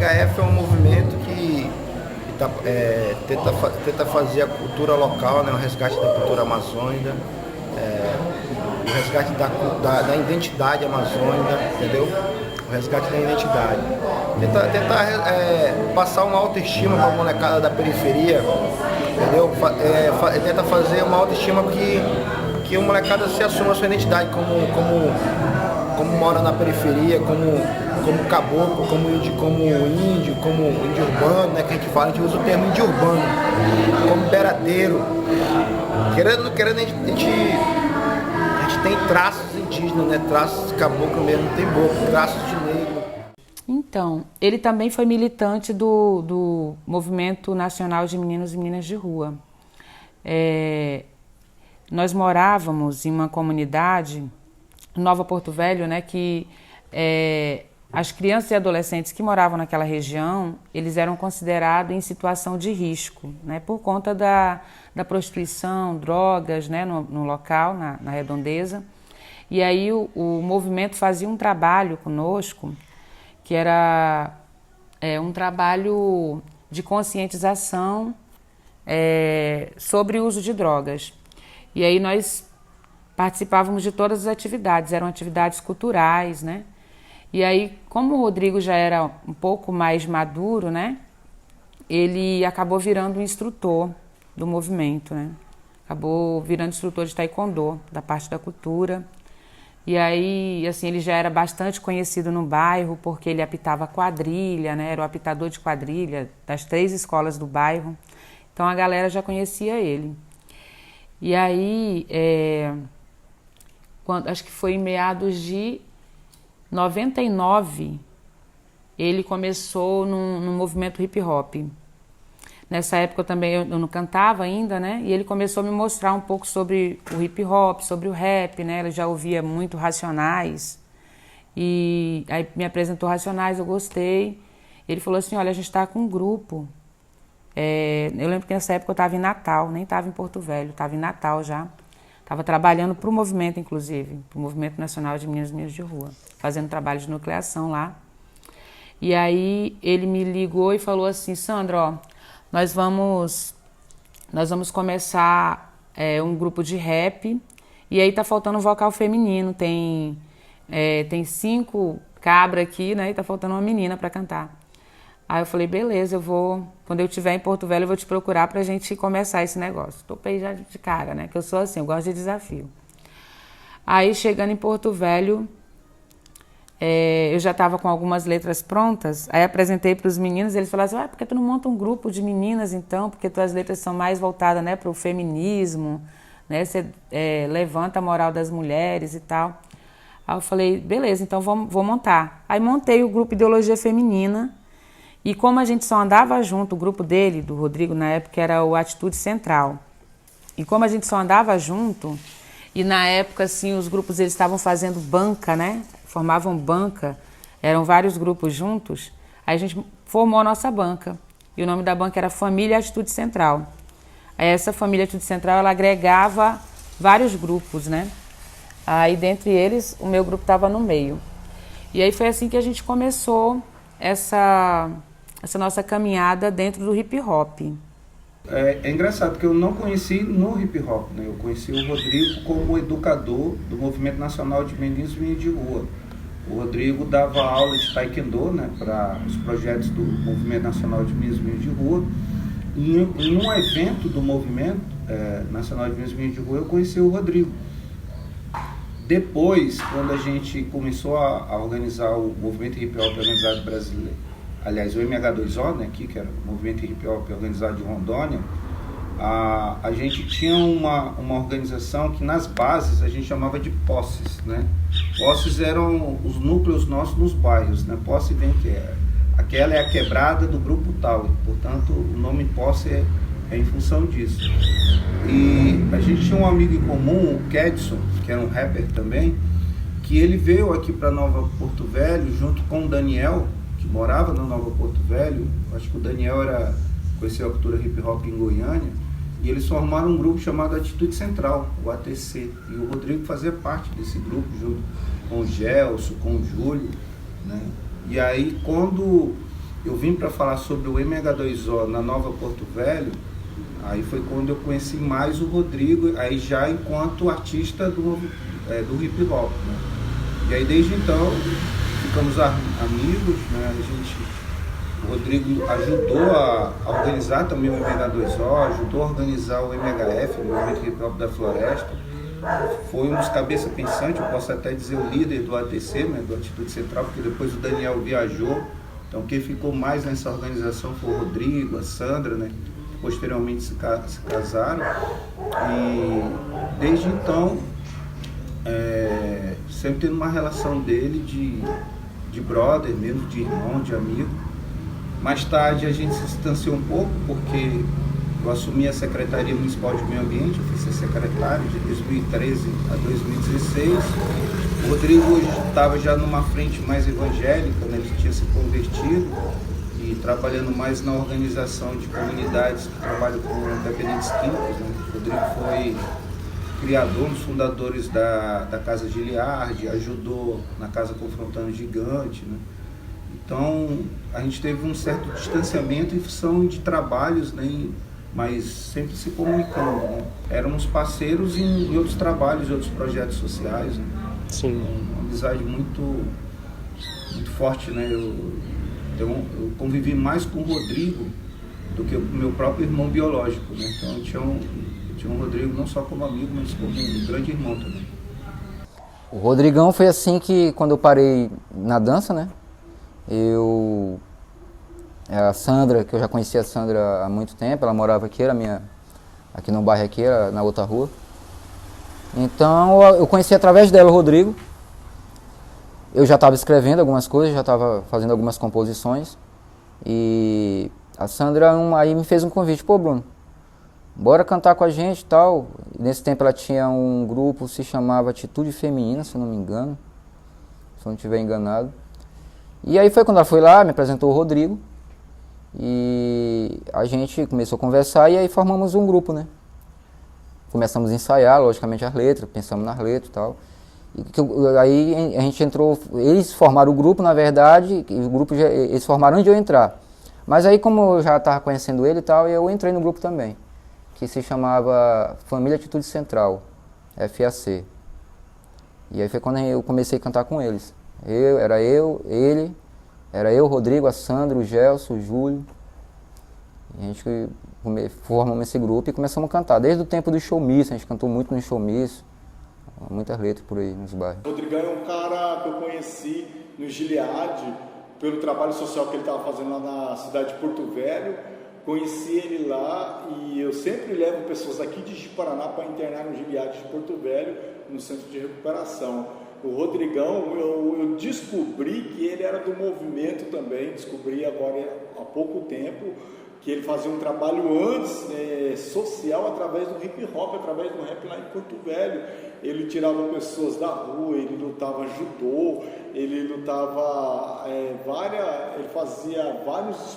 HF é um movimento que tenta fazer a cultura local, né, o resgate da cultura amazônica, o resgate da identidade amazônica, entendeu? O resgate da identidade. Tentar passar uma autoestima para a molecada da periferia, entendeu? Tenta fazer uma autoestima que a molecada se assuma a sua identidade como mora na periferia, como caboclo, como índio urbano, né, que a gente fala, a gente usa o termo índio urbano, como beradeiro. Querendo, a gente tem traços indígenas, né, traços de caboclo mesmo, não tem boca, traços de negro. Então, ele também foi militante do Movimento Nacional de Meninos e Meninas de Rua. Nós morávamos em uma comunidade, Nova Porto Velho, né, que as crianças e adolescentes que moravam naquela região, eles eram considerados em situação de risco, né, por conta da prostituição, drogas, né, no local, na redondeza. E aí o movimento fazia um trabalho conosco, que era um trabalho de conscientização sobre o uso de drogas. E aí nós participávamos de todas as atividades, eram atividades culturais, né? E aí, como o Rodrigo já era um pouco mais maduro, né? Ele acabou virando um instrutor do movimento, né? Acabou virando instrutor de taekwondo, da parte da cultura. E aí, assim, ele já era bastante conhecido no bairro, porque ele apitava quadrilha, né? Era o apitador de quadrilha das 3 escolas do bairro. Então, a galera já conhecia ele. E aí, acho que foi em meados de 99, ele começou num movimento hip hop. Nessa época eu também eu não cantava ainda, né? E ele começou a me mostrar um pouco sobre o hip hop, sobre o rap, né? Ele já ouvia muito Racionais. E aí me apresentou Racionais, eu gostei. Ele falou assim, olha, a gente está com um grupo. Eu lembro que nessa época eu estava em Natal, nem estava em Porto Velho, estava em Natal já. Estava trabalhando para o movimento, inclusive, para o Movimento Nacional de Meninos e Meninas de Rua, fazendo trabalho de nucleação lá. E aí ele me ligou e falou assim, Sandra, ó, nós vamos começar um grupo de rap, e aí tá faltando um vocal feminino, tem 5 cabras aqui, né, e tá faltando uma menina para cantar. Aí eu falei, beleza, quando eu estiver em Porto Velho, eu vou te procurar pra gente começar esse negócio. Topei já de cara, né, que eu sou assim, eu gosto de desafio. Aí, chegando em Porto Velho, eu já estava com algumas letras prontas, aí apresentei para os meninos, eles falaram assim, por que tu não monta um grupo de meninas então, porque tuas letras são mais voltadas, né, para o feminismo, né, você levanta a moral das mulheres e tal. Aí eu falei, beleza, então vou montar. Aí montei o grupo Ideologia Feminina, e como a gente só andava junto, o grupo dele, do Rodrigo, na época, era o Atitude Central. E como a gente só andava junto, e na época, assim, os grupos eles estavam fazendo banca, né? Formavam banca, eram vários grupos juntos, aí a gente formou a nossa banca. E o nome da banca era Família Atitude Central. Aí essa Família Atitude Central, ela agregava vários grupos, né? Aí, dentre eles, o meu grupo estava no meio. E aí foi assim que a gente começou essa nossa caminhada dentro do hip hop. É engraçado que eu não conheci no hip hop, né? Eu conheci o Rodrigo como educador do Movimento Nacional de Meninos e Meninas de Rua. O Rodrigo dava aula de taekwondo, né, para os projetos do Movimento Nacional de Meninos e Meninas de Rua. E em um evento do Movimento Nacional de Meninos e Meninas de Rua, eu conheci o Rodrigo. Depois, quando a gente começou a organizar o Movimento Hip Hop Organizado Brasileiro, aliás, o MH2O, né, aqui, que era o Movimento Hip Hop Organizado de Rondônia, a gente tinha uma organização que nas bases a gente chamava de posses, né? Posses eram os núcleos nossos nos bairros, né? Posse vem que aquela é a quebrada do grupo tal, e, portanto o nome posse é em função disso. E a gente tinha um amigo em comum, o Kedson, que era um rapper também, que ele veio aqui para Nova Porto Velho junto com o Daniel, que morava na Nova Porto Velho. Acho que o Daniel conheceu a cultura hip hop em Goiânia, e eles formaram um grupo chamado Atitude Central, o ATC, e o Rodrigo fazia parte desse grupo junto com o Gelson, com o Júlio, né? E aí quando eu vim para falar sobre o MH2O na Nova Porto Velho, aí foi quando eu conheci mais o Rodrigo, aí já enquanto artista do hip hop, né? E aí desde então ficamos amigos, né? O Rodrigo ajudou a organizar também o MH2O, ajudou a organizar o MHF, o Movimento Hip Hop da Floresta. Foi um dos cabeça pensantes, eu posso até dizer o líder do ATC, né, do Atitude Central, porque depois o Daniel viajou. Então quem ficou mais nessa organização foi o Rodrigo, a Sandra, né? Posteriormente se casaram. E desde então, sempre tendo uma relação dele de brother mesmo, de irmão, de amigo. Mais tarde a gente se distanciou um pouco, porque eu assumi a Secretaria Municipal de Meio Ambiente, eu fui ser secretário de 2013 a 2016. O Rodrigo estava já numa frente mais evangélica, né? Ele tinha se convertido e trabalhando mais na organização de comunidades que trabalham com dependentes químicos, né? O Rodrigo foi criador, um dos fundadores da Casa Giliardi, ajudou na Casa Confrontando Gigante, né? Então a gente teve um certo distanciamento em função de trabalhos, né? Mas sempre se comunicando, né? Éramos parceiros em outros trabalhos, em outros projetos sociais, né? Sim. Uma amizade muito forte, né? Eu convivi mais com o Rodrigo do que o meu próprio irmão biológico, né? Então eu tinha um Rodrigo não só como amigo, mas como um grande irmão também. O Rodrigão foi assim que, quando eu parei na dança, né? A Sandra, que eu já conhecia a Sandra há muito tempo, ela morava aqui, aqui no bairro aqui, na outra rua. Então eu conheci através dela o Rodrigo. Eu já estava escrevendo algumas coisas, já estava fazendo algumas composições. E a Sandra aí me fez um convite: pô, Bruno, bora cantar com a gente e tal. E nesse tempo ela tinha um grupo, se chamava Atitude Feminina, se eu não me engano, se eu não estiver enganado. E aí foi quando ela foi lá, me apresentou o Rodrigo. E a gente começou a conversar e aí formamos um grupo, né? Começamos a ensaiar, logicamente, as letras, pensamos nas letras e tal. Aí a gente entrou, eles formaram o grupo, na verdade, e o grupo eles formaram antes de eu entrar. Mas aí, como eu já estava conhecendo ele e tal, eu entrei no grupo também, que se chamava Família Atitude Central, FAC. E aí foi quando eu comecei a cantar com eles. Era eu, o Rodrigo, a Sandra, o Gelson, o Júlio. E a gente formamos esse grupo e começamos a cantar. Desde o tempo do showmício, a gente cantou muito no showmício. Muitas letras por aí nos bairros. O Rodrigão é um cara que eu conheci no Gilead, pelo trabalho social que ele estava fazendo lá na cidade de Porto Velho. Conheci ele lá e eu sempre levo pessoas aqui de Paraná para internar no Gilead de Porto Velho, no centro de recuperação. O Rodrigão, eu descobri que ele era do movimento também, descobri agora há pouco tempo, que ele fazia um trabalho antes social através do hip hop, através do rap lá em Porto Velho. Ele tirava pessoas da rua, ele lutava judô, ele lutava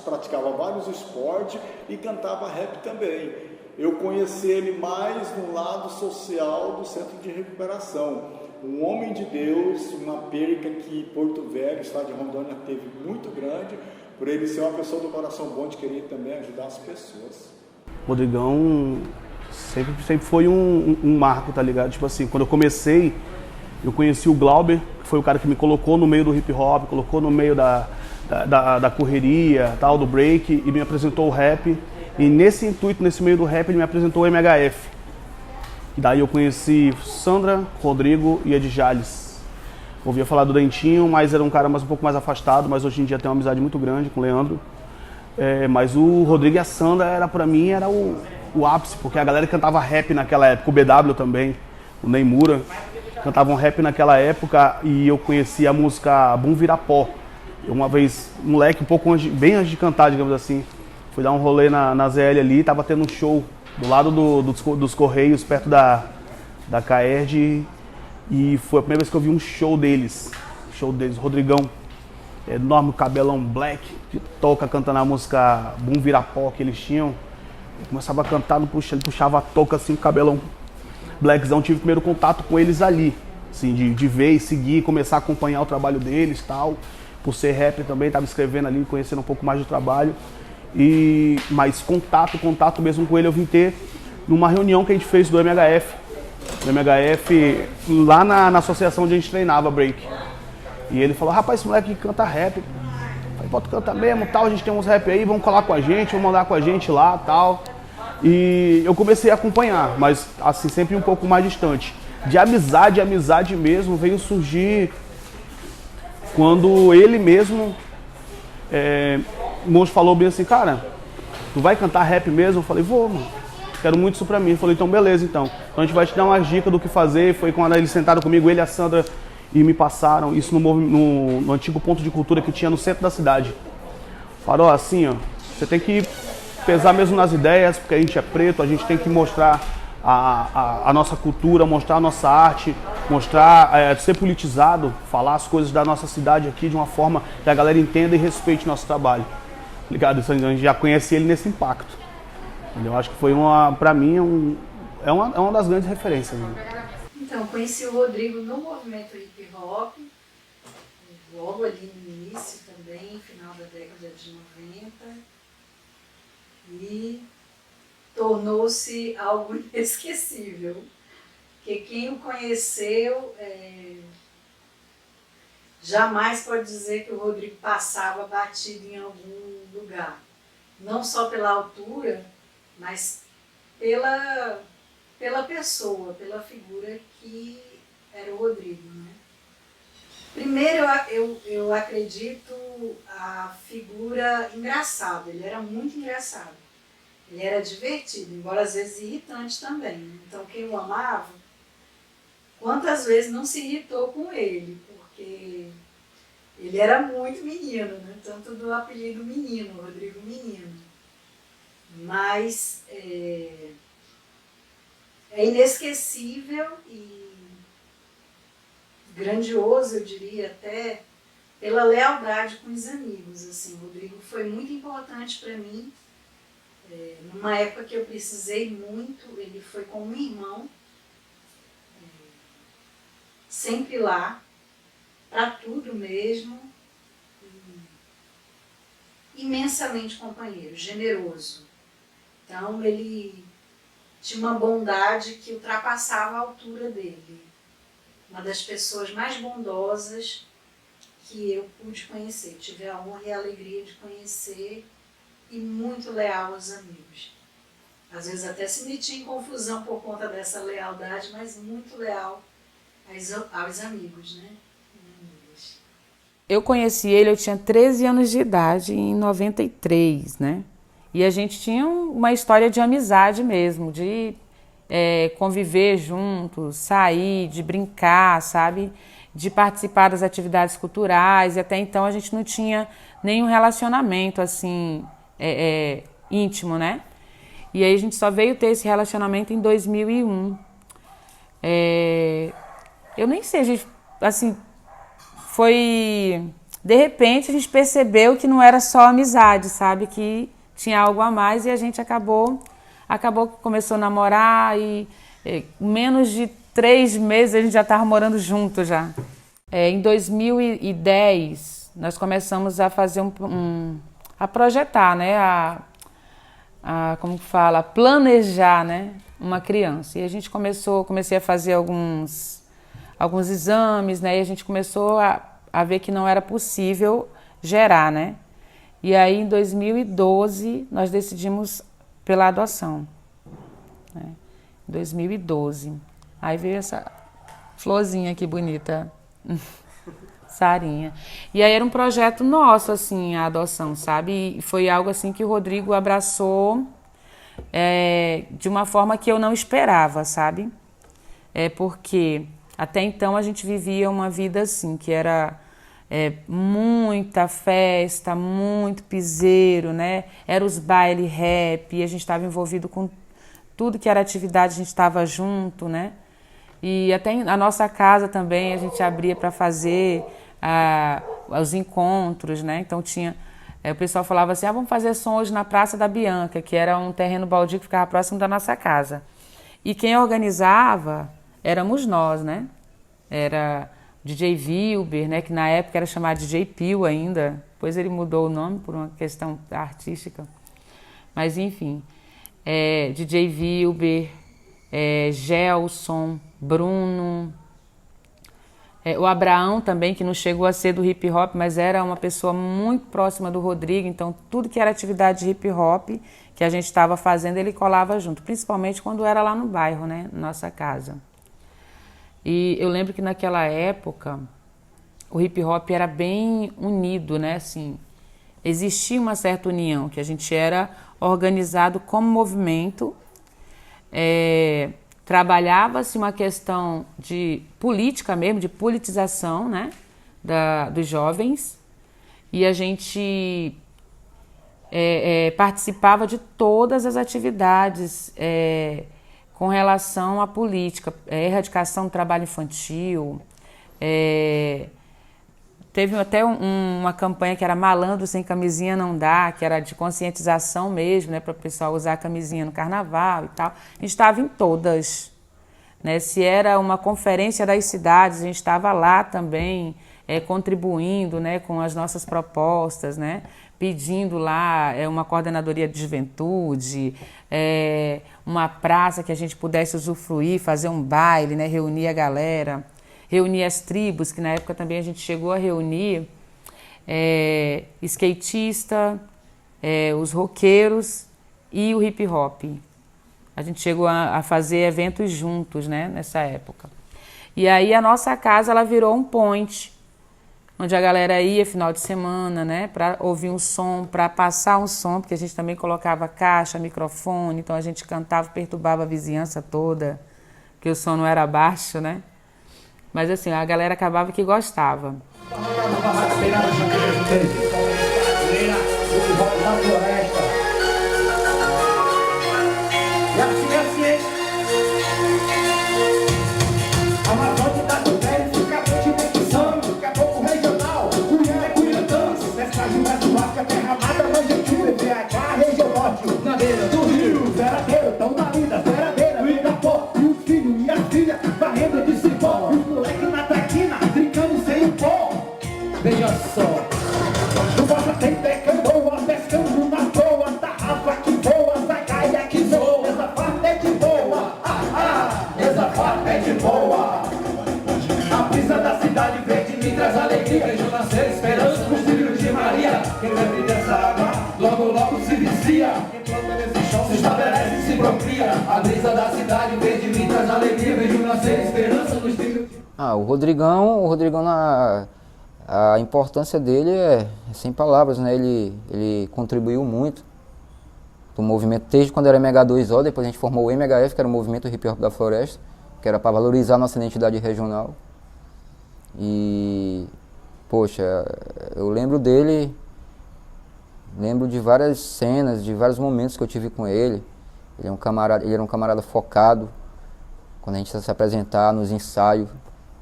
praticava vários esportes e cantava rap também. Eu conheci ele mais no lado social do centro de recuperação. Um homem de Deus, uma perca que Porto Velho, estado de Rondônia, teve muito grande, por ele ser uma pessoa do coração bom de querer também ajudar as pessoas. Rodrigão sempre foi um marco, tá ligado? Tipo assim, quando eu comecei, eu conheci o Glauber, que foi o cara que me colocou no meio do hip hop, colocou no meio da correria, tal, do break, e me apresentou o rap. E nesse intuito, nesse meio do rap, ele me apresentou o MHF. E daí eu conheci Sandra, Rodrigo e Ed Jales. Ouvia falar do Dentinho, mas era um cara um pouco mais afastado, mas hoje em dia tem uma amizade muito grande com o Leandro. Mas o Rodrigo e a Sandra, pra mim, era o ápice, porque a galera cantava rap naquela época, o BW também, o Neymura, cantavam rap naquela época, e eu conheci a música Bum Virapó. Eu, uma vez, moleque, bem antes de cantar, digamos assim, fui dar um rolê na ZL ali, tava tendo um show do lado dos Correios, perto da Caerd, e foi a primeira vez que eu vi um show deles, Rodrigão, enorme, cabelão black, que toca cantando a música Bum Virapó que eles tinham. Eu começava a cantar, ele puxava a touca assim, cabelão blackzão. Tive primeiro contato com eles ali, assim, de ver e seguir, começar a acompanhar o trabalho deles e tal. por ser rapper também, estava escrevendo ali, conhecendo um pouco mais do trabalho. Mas contato mesmo com ele eu vim ter numa reunião que a gente fez do MHF. Do MHF, lá na associação onde a gente treinava break. E ele falou, rapaz, esse moleque canta rap. Eu falei, pô, tu canta mesmo, tal, a gente tem uns rap aí, vamos colar com a gente, vamos mandar com a gente lá, tal. E eu comecei a acompanhar, mas assim, sempre um pouco mais distante. De amizade mesmo, veio surgir quando ele mesmo, o monstro falou bem assim, cara, tu vai cantar rap mesmo? Eu falei, vou, mano, quero muito isso pra mim. Ele falou, então beleza, então a gente vai te dar umas dicas do que fazer. Foi quando eles sentaram comigo, ele e a Sandra, e me passaram isso no antigo ponto de cultura que tinha no centro da cidade. Falaram, assim, ó, você tem que pesar mesmo nas ideias, porque a gente é preto, a gente tem que mostrar a nossa cultura, mostrar a nossa arte, mostrar, ser politizado, falar as coisas da nossa cidade aqui de uma forma que a galera entenda e respeite nosso trabalho. Ligado? A gente já conhece ele nesse impacto. Eu acho que foi pra mim, é uma das grandes referências. Né? Então, conheci o Rodrigo no movimento hip hop, logo ali no início também, final da década de 90, e tornou-se algo inesquecível, porque quem o conheceu jamais pode dizer que o Rodrigo passava batido em algum lugar, não só pela altura, mas pela pessoa, pela figura que era o Rodrigo, né? Primeiro, eu acredito a figura engraçada, ele era muito engraçado. Ele era divertido, embora às vezes irritante também. Então quem o amava, quantas vezes não se irritou com ele, porque ele era muito menino, né? Tanto do apelido Menino, Rodrigo Menino. Mas é inesquecível e grandioso, eu diria até, pela lealdade com os amigos. Assim, o Rodrigo foi muito importante para mim. Numa época que eu precisei muito, ele foi como um irmão, sempre lá, para tudo mesmo, imensamente companheiro, generoso. Então ele tinha uma bondade que ultrapassava a altura dele. Uma das pessoas mais bondosas que eu pude conhecer, tive a honra e a alegria de conhecer, e muito leal aos amigos. Às vezes até se metia em confusão por conta dessa lealdade, mas muito leal aos amigos, né? Eu conheci ele, eu tinha 13 anos de idade, em 93, né? E a gente tinha uma história de amizade mesmo, de conviver juntos, sair, de brincar, sabe? De participar das atividades culturais, e até então a gente não tinha nenhum relacionamento, assim, íntimo, né? E aí a gente só veio ter esse relacionamento em 2001. Eu nem sei, a gente, assim, foi... De repente a gente percebeu que não era só amizade, sabe? Que tinha algo a mais, e a gente acabou que começou a namorar, e menos de 3 meses a gente já estava morando junto já. Em 2010 nós começamos a fazer a projetar, né? Como fala, planejar, né? Uma criança. E a gente comecei a fazer alguns exames, né? E a gente começou a ver que não era possível gerar, né? E aí em 2012 nós decidimos pela adoção, né? Em 2012. Aí veio essa florzinha aqui bonita. Sarinha. E aí era um projeto nosso, assim, a adoção, sabe? E foi algo, assim, que o Rodrigo abraçou de uma forma que eu não esperava, sabe? Porque até então a gente vivia uma vida, assim, que era muita festa, muito piseiro, né? Era os baile rap, e a gente estava envolvido com tudo que era atividade, a gente estava junto, né? E até a nossa casa também a gente abria para fazer os encontros, né? Então tinha... o pessoal falava assim, vamos fazer som hoje na Praça da Bianca, que era um terreno baldio que ficava próximo da nossa casa. E quem organizava éramos nós, né? Era DJ Wilber, né, que na época era chamado DJ Pio ainda, depois ele mudou o nome por uma questão artística, mas enfim, DJ Wilber, Gelson, Bruno, o Abraão também, que não chegou a ser do hip hop, mas era uma pessoa muito próxima do Rodrigo, então tudo que era atividade de hip hop que a gente estava fazendo, ele colava junto, principalmente quando era lá no bairro, né, nossa casa. E eu lembro que naquela época o hip hop era bem unido, né, assim, existia uma certa união, que a gente era organizado como movimento, trabalhava-se uma questão de política mesmo, de politização, né, dos jovens, e a gente participava de todas as atividades com relação à política, erradicação do trabalho infantil, teve até uma campanha que era Malandro Sem Camisinha Não Dá, que era de conscientização mesmo, né, para o pessoal usar a camisinha no carnaval e tal. A gente estava em todas, né? Se era uma conferência das cidades, a gente estava lá também, contribuindo, né, com as nossas propostas, né, pedindo lá uma coordenadoria de juventude, uma praça que a gente pudesse usufruir, fazer um baile, né, reunir a galera, reunir as tribos, que na época também a gente chegou a reunir skatista, os roqueiros e o hip hop. A gente chegou a fazer eventos juntos, né, nessa época. E aí a nossa casa ela virou um point, onde a galera ia final de semana, né, para ouvir um som, para passar um som, porque a gente também colocava caixa, microfone, então a gente cantava, perturbava a vizinhança toda, porque o som não era baixo, né? Mas assim, a galera acabava que gostava. Na beira do rio, veradeiro, tão na linda, veradeira, no Igapó, e os filhos e as filhas, varrendo de cipó, e os moleques na traquina, brincando sem o pó. Veja só, o Bossa tem peca boa, pescando na toa, tarrafa que voa, zagaia que zoa, essa farta é de boa, essa farta é de boa. A brisa da cidade verde me traz alegria, vejo nascer esperança nos filhos de Maria. Quem bebe dessa água, logo logo se vicia. Quem planta nesse chão se estabelece e se propria. A brisa da cidade verde me traz alegria, vejo nascer esperança nos filhos de Maria. O Rodrigão a importância dele é sem palavras, né? Ele contribuiu muito do movimento desde quando era MH2O, depois a gente formou o MHF, que era o Movimento Hip Hop da Floresta, que era para valorizar a nossa identidade regional. E, poxa, eu lembro dele, lembro de várias cenas, de vários momentos que eu tive com ele. Ele era um camarada focado, quando a gente ia se apresentar nos ensaios,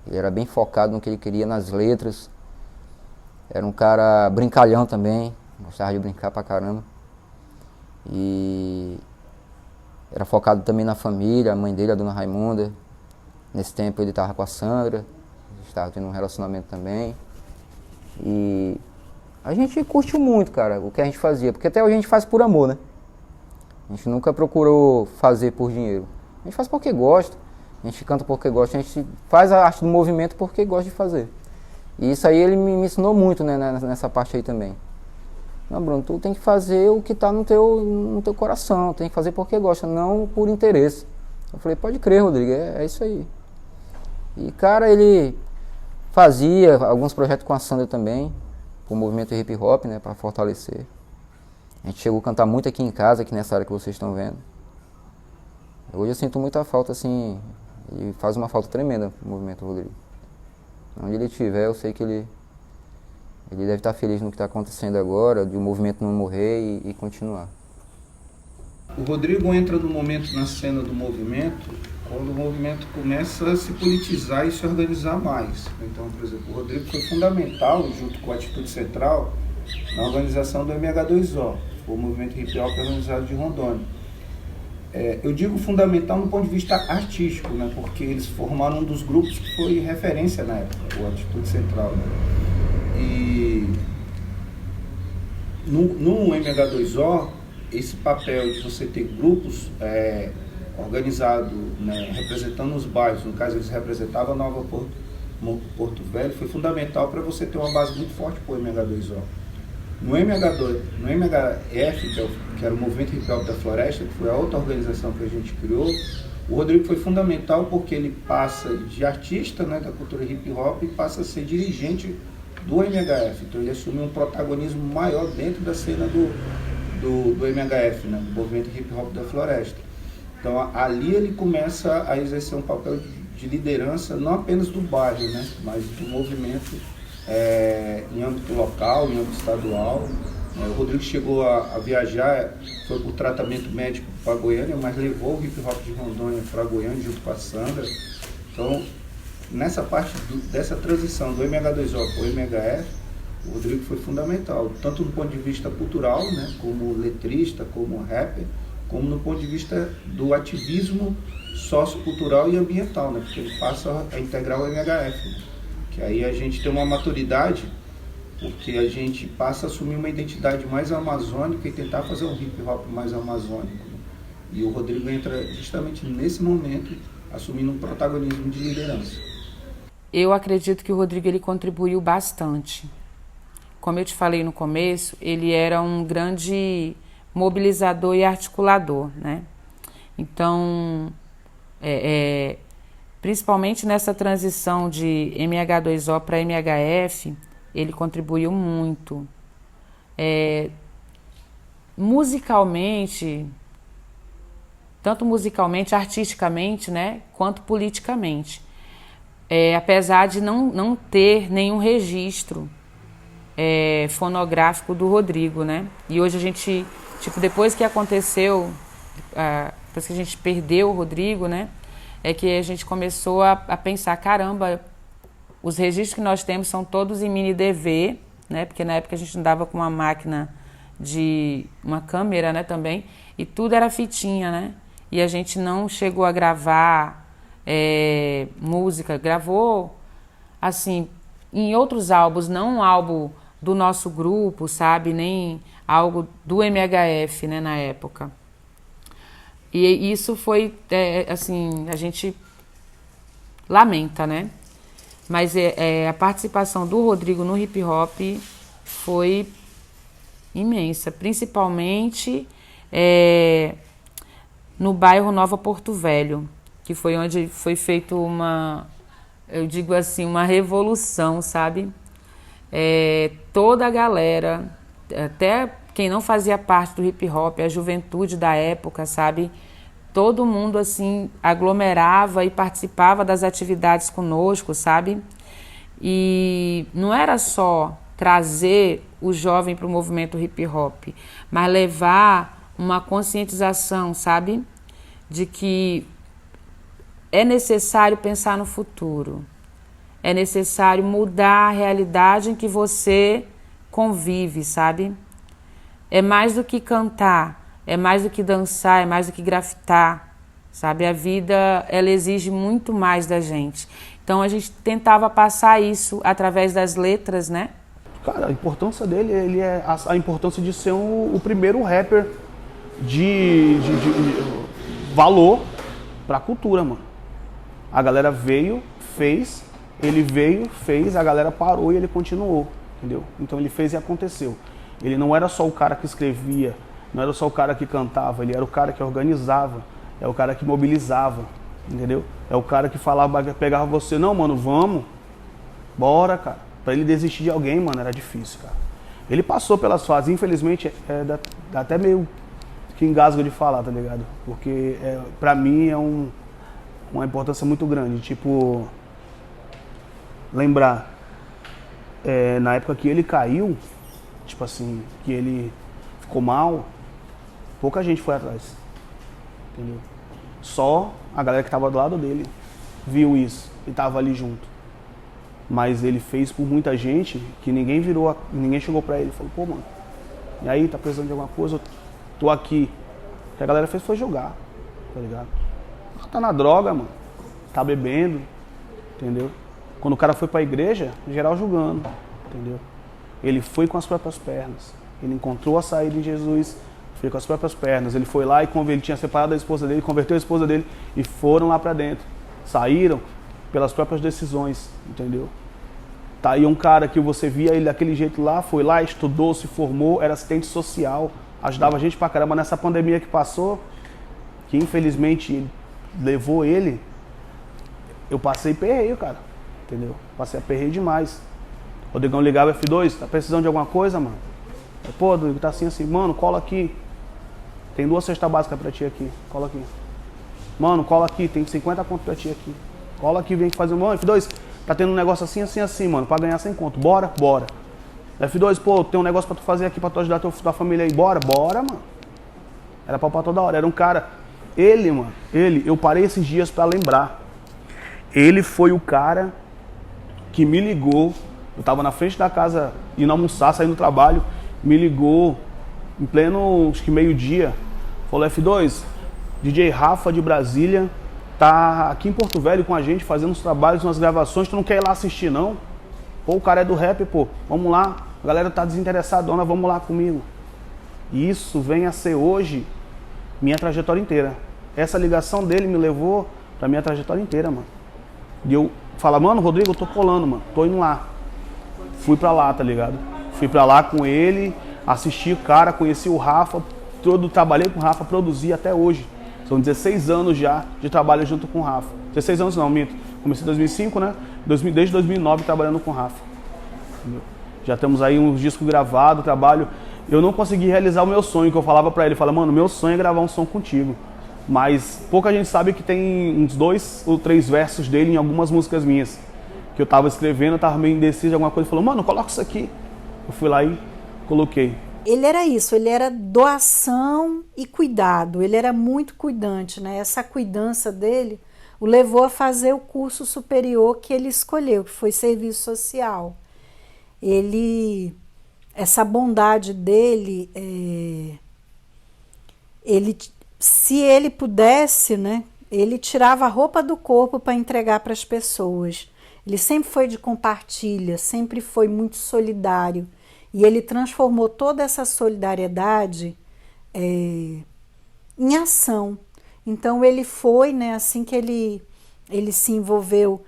ele era bem focado no que ele queria, nas letras. Era um cara brincalhão também, gostava de brincar pra caramba. E era focado também na família, a mãe dele, a dona Raimunda. Nesse tempo ele estava com a Sandra, estava tendo um relacionamento também. E a gente curtiu muito, cara, o que a gente fazia, porque até hoje a gente faz por amor, né? A gente nunca procurou fazer por dinheiro. A gente faz porque gosta, a gente canta porque gosta, a gente faz a arte do movimento porque gosta de fazer. E isso aí ele me ensinou muito, né, nessa parte aí também. Não, Bruno, tu tem que fazer o que tá no teu coração, tem que fazer porque gosta, não por interesse. Eu falei, pode crer, Rodrigo, é isso aí. E, cara, ele fazia alguns projetos com a Sandra também, pro movimento hip hop, né, para fortalecer. A gente chegou a cantar muito aqui em casa, aqui nessa área que vocês estão vendo. Hoje eu sinto muita falta, assim, e faz uma falta tremenda pro movimento Rodrigo. Onde ele estiver, eu sei que ele deve estar feliz no que está acontecendo agora, de o movimento não morrer e continuar. O Rodrigo entra no momento na cena do movimento, quando o movimento começa a se politizar e se organizar mais. Então, por exemplo, o Rodrigo foi fundamental, junto com a Atitude Central, na organização do MH2O, o movimento hip hop organizado de Rondônia. eu digo fundamental no ponto de vista artístico, né? Porque eles formaram um dos grupos que foi referência na época, o Atitude Central, né? E no MH2O, esse papel de você ter grupos organizados, né, representando os bairros, no caso eles representavam a Nova Porto Velho, foi fundamental para você ter uma base muito forte para o MH2O. No MHF, que era o Movimento Hip Hop da Floresta, que foi a outra organização que a gente criou, o Rodrigo foi fundamental porque ele passa de artista, né, da cultura hip hop e passa a ser dirigente do MHF. Então ele assumiu um protagonismo maior dentro da cena do MHF, né, do Movimento Hip Hop da Floresta. Então ali ele começa a exercer um papel de liderança, não apenas do bairro, né, mas do movimento em âmbito local, em âmbito estadual. O Rodrigo chegou a viajar, foi por tratamento médico para Goiânia, mas levou o hip hop de Rondônia para Goiânia junto com a Sandra. Então, nessa parte dessa transição do MH2O para o MHF, o Rodrigo foi fundamental, tanto no ponto de vista cultural, né, como letrista, como rapper, como no ponto de vista do ativismo sociocultural e ambiental, né, porque ele passa a integrar o MHF, né, que aí a gente tem uma maturidade, porque a gente passa a assumir uma identidade mais amazônica e tentar fazer um hip hop mais amazônico, né? E o Rodrigo entra justamente nesse momento, assumindo um protagonismo de liderança. Eu acredito que o Rodrigo ele contribuiu bastante. Como eu te falei no começo, ele era um grande mobilizador e articulador, né? Então, principalmente nessa transição de MH2O para MHF, ele contribuiu muito. Musicalmente, tanto musicalmente, artisticamente, né, quanto politicamente. Apesar de não ter nenhum registro fonográfico do Rodrigo, né? E hoje a gente, depois que aconteceu, depois que a gente perdeu o Rodrigo, né, é que a gente começou a pensar, caramba, os registros que nós temos são todos em mini DV, né, porque na época a gente andava com uma máquina uma câmera, né, também, e tudo era fitinha, né, e a gente não chegou a gravar música, gravou, assim, em outros álbuns, não um álbum do nosso grupo, sabe, nem algo do MHF, né, na época. E isso foi, assim, a gente lamenta, né? Mas a participação do Rodrigo no hip hop foi imensa, principalmente no bairro Nova Porto Velho, que foi onde foi feita eu digo assim, uma revolução, sabe? Toda a galera, até quem não fazia parte do hip hop, a juventude da época, sabe? Todo mundo, assim, aglomerava e participava das atividades conosco, sabe? E não era só trazer o jovem para o movimento hip hop, mas levar uma conscientização, sabe? De que é necessário pensar no futuro. É necessário mudar a realidade em que você convive, sabe? É mais do que cantar, é mais do que dançar, é mais do que grafitar, sabe? A vida, ela exige muito mais da gente. Então a gente tentava passar isso através das letras, né? Cara, a importância dele, ele é a importância de ser o primeiro rapper de valor pra cultura, mano. A galera veio, fez, a galera parou e ele continuou, entendeu? Então ele fez e aconteceu. Ele não era só o cara que escrevia, não era só o cara que cantava, ele era o cara que organizava, é o cara que mobilizava, entendeu? É o cara que falava, pegava você, não, mano, vamos, bora, cara. Pra ele desistir de alguém, mano, era difícil, cara. Ele passou pelas fases, infelizmente, dá até meio que engasga de falar, tá ligado? Porque pra mim é uma importância muito grande, tipo, lembrar, na época que ele caiu, tipo assim, que ele ficou mal, pouca gente foi atrás, entendeu? Só a galera que tava do lado dele viu isso e tava ali junto. Mas ele fez por muita gente que ninguém chegou pra ele e falou, pô, mano, e aí, tá precisando de alguma coisa? Eu tô aqui. O que a galera fez foi jogar. tá ligado? Tá na droga, mano. Tá bebendo, entendeu? Quando o cara foi pra igreja, geral julgando, entendeu? Ele foi com as próprias pernas. Ele encontrou a saída em Jesus, foi com as próprias pernas. Ele foi lá e ele tinha separado a esposa dele, converteu a esposa dele e foram lá pra dentro. Saíram pelas próprias decisões, entendeu? Tá aí um cara que você via ele daquele jeito lá, foi lá, estudou, se formou, era assistente social, ajudava a gente pra caramba nessa pandemia que passou, que infelizmente levou ele. Eu passei perreio, cara, entendeu? Passei perreio demais. O Rodrigão ligava, F2, tá precisando de alguma coisa, mano? Pô, Rodrigo, tá assim, mano, cola aqui. Tem 2 cestas básicas pra ti aqui, cola aqui. Mano, cola aqui, tem 50 conto pra ti aqui. Cola aqui, vem fazer, mano, F2, tá tendo um negócio assim, mano, pra ganhar 100 conto. Bora? Bora. F2, pô, tem um negócio pra tu fazer aqui, pra tu ajudar tua família aí. Bora? Bora, mano. Era pra toda hora. Era um cara... eu parei esses dias pra lembrar. Ele foi o cara que me ligou. Eu tava na frente da casa, indo almoçar, saindo do trabalho. Me ligou em pleno, acho que meio-dia. Falou, F2, DJ Rafa de Brasília tá aqui em Porto Velho com a gente, fazendo uns trabalhos, umas gravações. Tu não quer ir lá assistir, não? Pô, o cara é do rap, pô. Vamos lá. A galera tá desinteressadona, vamos lá comigo. E isso vem a ser hoje minha trajetória inteira. Essa ligação dele me levou pra minha trajetória inteira, mano. E eu falo, mano, Rodrigo, eu tô colando, mano. Tô indo lá. Fui pra lá, tá ligado? Fui pra lá com ele, assisti o cara, conheci o Rafa. Trabalhei com o Rafa, produzi até hoje. São 16 anos já de trabalho junto com o Rafa. 16 anos não, minto. Comecei em 2005, né? Desde 2009 trabalhando com o Rafa. Entendeu? Já temos aí uns discos gravados, trabalho. Eu não consegui realizar o meu sonho, que eu falava pra ele. Mano, meu sonho é gravar um som contigo. Mas pouca gente sabe que tem uns 2 ou 3 versos dele em algumas músicas minhas. Que eu tava escrevendo, eu tava meio indeciso de alguma coisa. Ele falou, mano, coloca isso aqui. Eu fui lá e coloquei. Ele era isso, ele era doação e cuidado. Ele era muito cuidante, né? Essa cuidança dele o levou a fazer o curso superior que ele escolheu, que foi serviço social. Essa bondade dele, se ele pudesse, né, ele tirava a roupa do corpo para entregar para as pessoas. Ele sempre foi de compartilha, sempre foi muito solidário. E ele transformou toda essa solidariedade em ação. Então ele foi, né, assim que ele se envolveu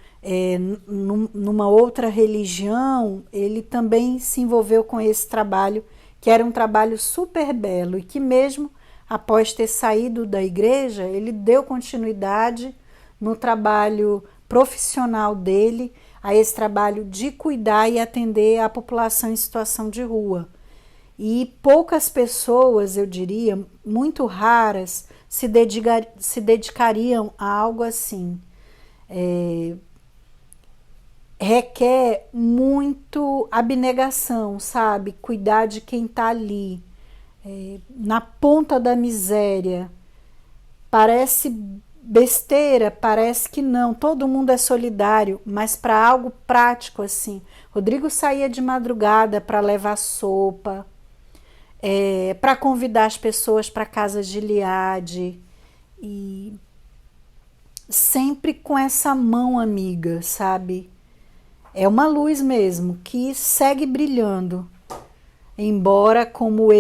numa outra religião, ele também se envolveu com esse trabalho, que era um trabalho super belo e que mesmo após ter saído da igreja, ele deu continuidade no trabalho profissional dele, a esse trabalho de cuidar e atender a população em situação de rua. E poucas pessoas, eu diria, muito raras, se dedicariam a algo assim. Requer muito abnegação, sabe? Cuidar de quem está ali, na ponta da miséria. Parece besteira, parece que não, todo mundo é solidário, mas para algo prático assim. Rodrigo saía de madrugada para levar sopa, para convidar as pessoas para casa de Gileade, e sempre com essa mão amiga, sabe? É uma luz mesmo, que segue brilhando, embora como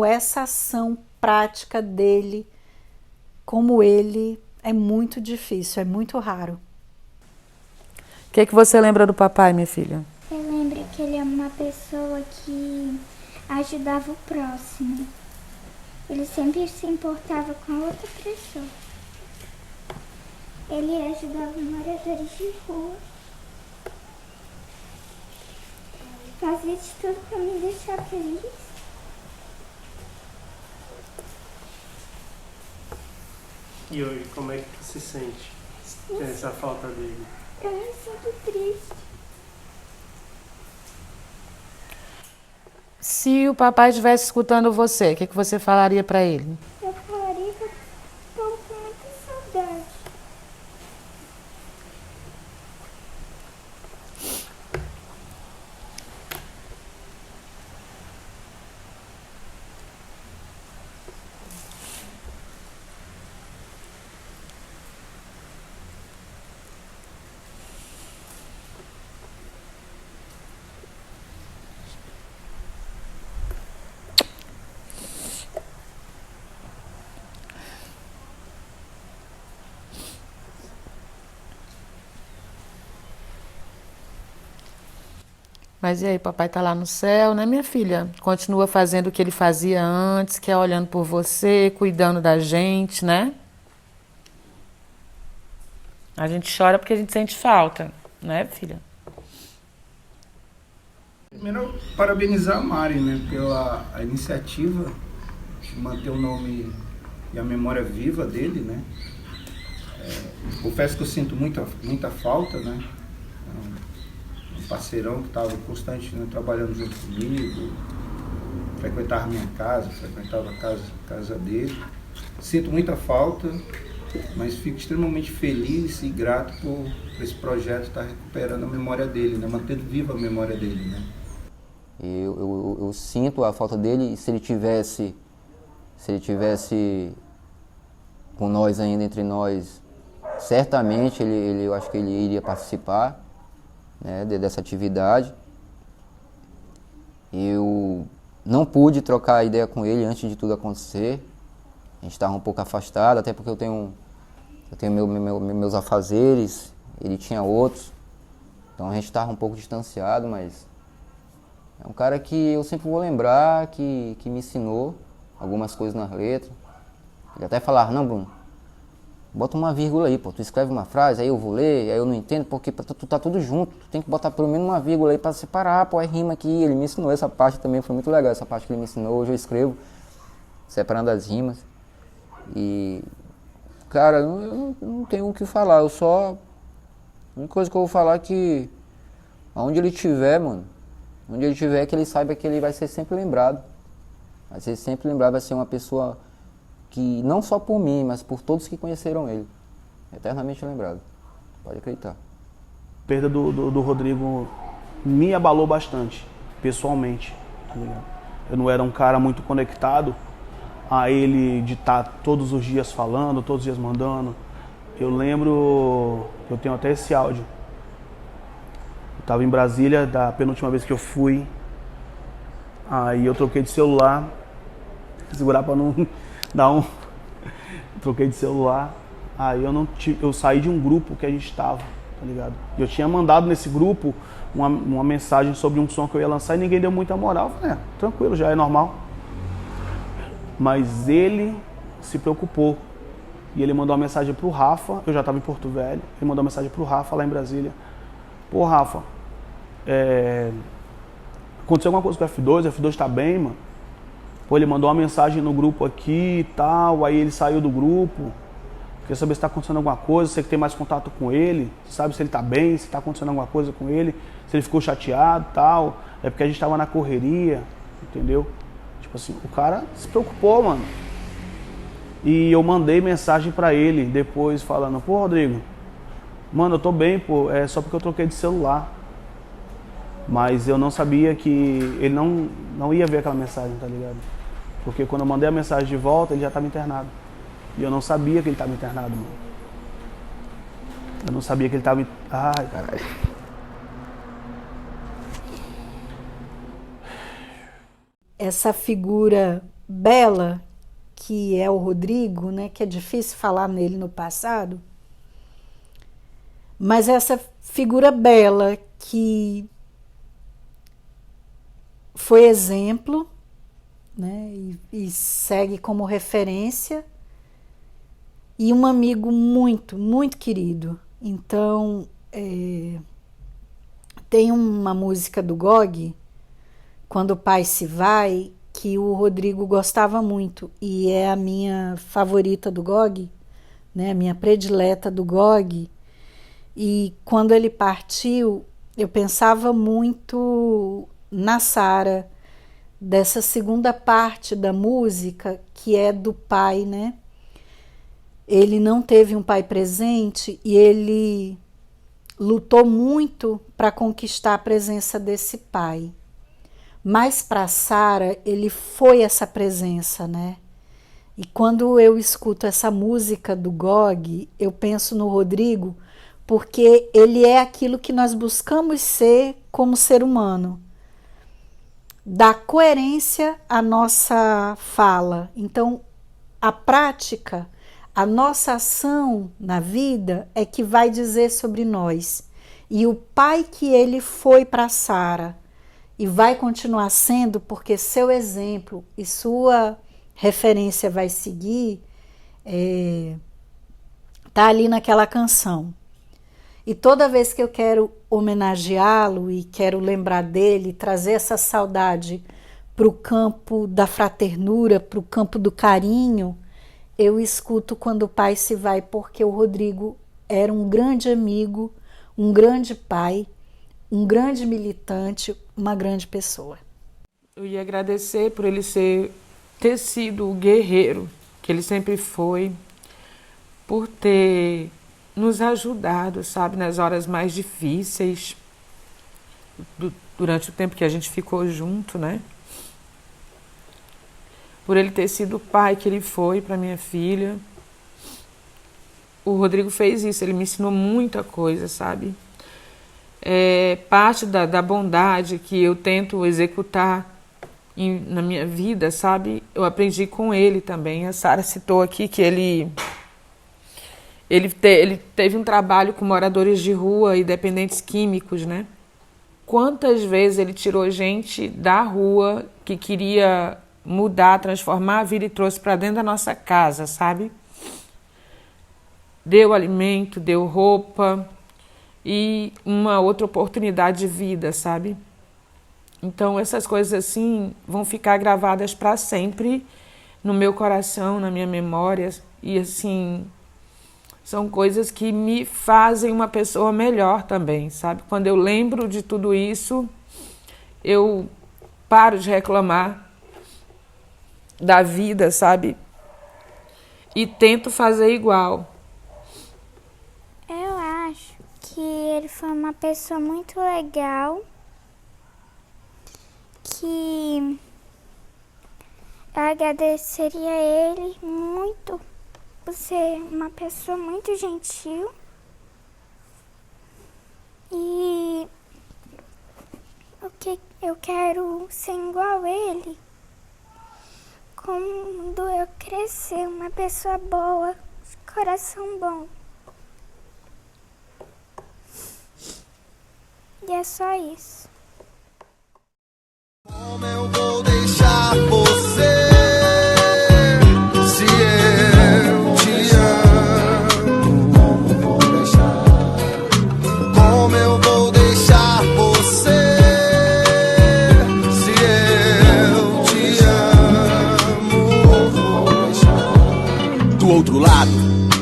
essa ação prática dele, como ele, é muito difícil, é muito raro. O que você lembra do papai, minha filha? Eu lembro que ele é uma pessoa que ajudava o próximo. Ele sempre se importava com a outra pessoa. Ele ajudava moradores de rua. Fazia de tudo para me deixar feliz. E hoje, como é que tu se sente com essa falta dele? Eu me sinto triste. Se o papai estivesse escutando você, o que você falaria para ele? Eu falaria que eu estou com muita saudade. Mas e aí, papai tá lá no céu, né, minha filha? Continua fazendo o que ele fazia antes, que é olhando por você, cuidando da gente, né? A gente chora porque a gente sente falta, né, filha? Primeiro, parabenizar a Mari, né, pela a iniciativa de manter o nome e a memória viva dele, né? Confesso que eu sinto muita falta, né? Um parceirão que estava constante, né, trabalhando junto comigo, frequentava minha casa, frequentava a casa dele. Sinto muita falta, mas fico extremamente feliz e grato por esse projeto estar recuperando a memória dele, né? Mantendo viva a memória dele, né? Eu sinto a falta dele, e se ele tivesse com nós ainda, entre nós, certamente eu acho que ele iria participar, né, dessa atividade. Eu não pude trocar ideia com ele antes de tudo acontecer. A gente estava um pouco afastado, até porque eu tenho meus afazeres, ele tinha outros. Então a gente estava um pouco distanciado, mas é um cara que eu sempre vou lembrar, que me ensinou algumas coisas nas letras. Ele até falava, não, Bruno, bota uma vírgula aí, pô, tu escreve uma frase, aí eu vou ler, aí eu não entendo, porque tu tá tudo junto, tu tem que botar pelo menos uma vírgula aí pra separar, pô, aí rima aqui. Ele me ensinou essa parte também, foi muito legal essa parte que ele me ensinou. Hoje eu escrevo separando as rimas. E, cara, eu não tenho o que falar, a única coisa que eu vou falar é que aonde ele estiver, mano, onde ele estiver, que ele saiba que ele vai ser sempre lembrado. Vai ser sempre lembrado, vai ser uma pessoa que, não só por mim, mas por todos que conheceram ele, eternamente lembrado. Pode acreditar. A perda do Rodrigo me abalou bastante, pessoalmente. Tá ligado? Eu não era um cara muito conectado a ele de estar todos os dias falando, todos os dias mandando. Eu lembro, eu tenho até esse áudio. Eu estava em Brasília, da penúltima vez que eu fui. Aí eu troquei de celular, segurar para não dar um... Troquei de celular, aí eu saí de um grupo que a gente estava, tá ligado? Eu tinha mandado nesse grupo uma mensagem sobre um som que eu ia lançar e ninguém deu muita moral. Eu falei, tranquilo, já é normal. Mas ele se preocupou e ele mandou uma mensagem pro Rafa, eu já estava em Porto Velho, ele mandou uma mensagem pro Rafa lá em Brasília. Pô, Rafa, aconteceu alguma coisa com o F2 tá bem, mano? Pô, ele mandou uma mensagem no grupo aqui e tal, aí ele saiu do grupo. Queria saber se tá acontecendo alguma coisa, você que tem mais contato com ele, sabe se ele tá bem, se tá acontecendo alguma coisa com ele, se ele ficou chateado e tal. É porque a gente tava na correria, entendeu? Tipo assim, o cara se preocupou, mano. E eu mandei mensagem pra ele depois falando, pô, Rodrigo, mano, eu tô bem, pô, é só porque eu troquei de celular. Mas eu não sabia que ele não ia ver aquela mensagem, tá ligado? Porque quando eu mandei a mensagem de volta, ele já estava internado. E eu não sabia que ele estava internado, mano. Eu não sabia que ele estava... Ai, caralho. Essa figura bela que é o Rodrigo, né, que é difícil falar nele no passado, mas essa figura bela que foi exemplo, né, e segue como referência, e um amigo muito, muito querido. Então, tem uma música do Gog, Quando o Pai Se Vai, que o Rodrigo gostava muito, e é a minha favorita do Gog, né, a minha predileta do Gog. E quando ele partiu, eu pensava muito na Sara, dessa segunda parte da música, que é do pai, né? Ele não teve um pai presente e ele lutou muito para conquistar a presença desse pai. Mas para Sara, ele foi essa presença, né? E quando eu escuto essa música do Gog, eu penso no Rodrigo, porque ele é aquilo que nós buscamos ser como ser humano. Dá coerência à nossa fala. Então, a prática, a nossa ação na vida é que vai dizer sobre nós. E o pai que ele foi para Sara, e vai continuar sendo porque seu exemplo e sua referência vai seguir, tá ali naquela canção. E toda vez que eu quero homenageá-lo e quero lembrar dele, trazer essa saudade para o campo da fraternura, para o campo do carinho, eu escuto Quando o Pai se Vai, porque o Rodrigo era um grande amigo, um grande pai, um grande militante, uma grande pessoa. Eu ia agradecer por ele ter sido o guerreiro que ele sempre foi, por ter nos ajudado, sabe, nas horas mais difíceis, durante o tempo que a gente ficou junto, né? Por ele ter sido o pai que ele foi para minha filha. O Rodrigo fez isso, ele me ensinou muita coisa, sabe? Parte da bondade que eu tento executar na minha vida, sabe? Eu aprendi com ele também. A Sara citou aqui que ele teve um trabalho com moradores de rua e dependentes químicos, né? Quantas vezes ele tirou gente da rua que queria mudar, transformar a vida e trouxe para dentro da nossa casa, sabe? Deu alimento, deu roupa e uma outra oportunidade de vida, sabe? Então essas coisas assim vão ficar gravadas para sempre no meu coração, na minha memória, e assim são coisas que me fazem uma pessoa melhor também, sabe? Quando eu lembro de tudo isso, eu paro de reclamar da vida, sabe? E tento fazer igual. Eu acho que ele foi uma pessoa muito legal, que eu agradeceria a ele muito por ser uma pessoa muito gentil. E o que eu quero ser igual a ele quando eu crescer, uma pessoa boa, coração bom. E é só isso. Como eu vou deixar você, se eu te amo? Como vou deixar? Como eu vou deixar você, se eu te amo? Como vou deixar? Do outro lado,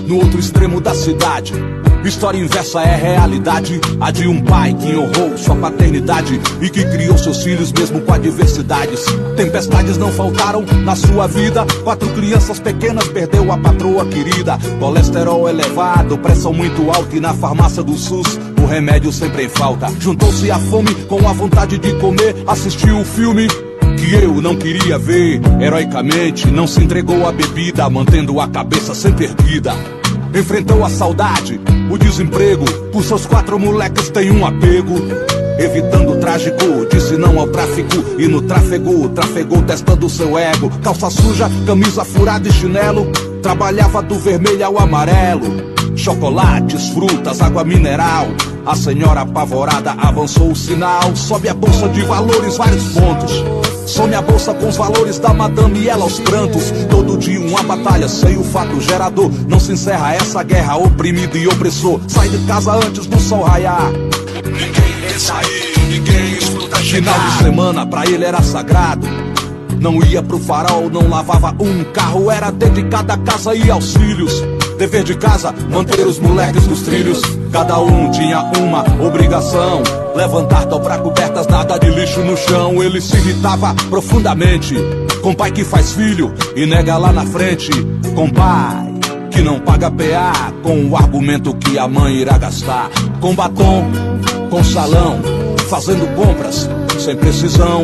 no outro extremo da cidade, história inversa é realidade, a de um pai que honrou sua paternidade e que criou seus filhos mesmo com adversidades. Tempestades não faltaram na sua vida, 4 crianças pequenas perdeu a patroa querida. Colesterol elevado, pressão muito alta e na farmácia do SUS o remédio sempre em falta. Juntou-se a fome com a vontade de comer, assistiu o filme que eu não queria ver. Heroicamente não se entregou à bebida, mantendo a cabeça sempre erguida. Enfrentou a saudade, o desemprego, por seus 4 moleques tem um apego. Evitando o trágico, disse não ao tráfico e no tráfego, trafegou testando seu ego. Calça suja, camisa furada e chinelo, trabalhava do vermelho ao amarelo. Chocolates, frutas, água mineral. A senhora apavorada avançou o sinal. Sobe a bolsa de valores, vários pontos. Some a bolsa com os valores da madame e ela aos prantos. Todo dia uma batalha sem o fato gerador. Não se encerra essa guerra, oprimido e opressor. Sai de casa antes do sol raiar. Ninguém quer sair, ninguém escuta chegar. Final de semana pra ele era sagrado. Não ia pro farol, não lavava um carro. Era dedicado à casa e aos filhos. Dever de casa, manter os moleques nos trilhos. Cada um tinha uma obrigação: levantar, dobrar cobertas, nada de lixo no chão. Ele se irritava profundamente com pai que faz filho e nega lá na frente. Com pai que não paga PA, com o argumento que a mãe irá gastar. Com batom, com salão, fazendo compras sem precisão.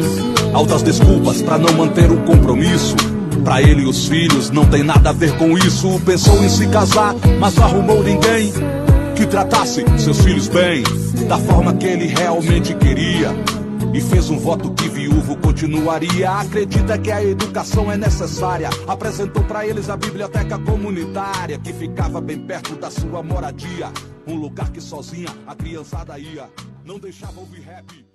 Altas desculpas pra não manter o compromisso. Pra ele e os filhos não tem nada a ver com isso. Pensou em se casar, mas não arrumou ninguém que tratasse seus filhos bem, da forma que ele realmente queria. E fez um voto que viúvo continuaria. Acredita que a educação é necessária. Apresentou pra eles a biblioteca comunitária, que ficava bem perto da sua moradia. Um lugar que sozinha a criançada ia. Não deixava ouvir rap.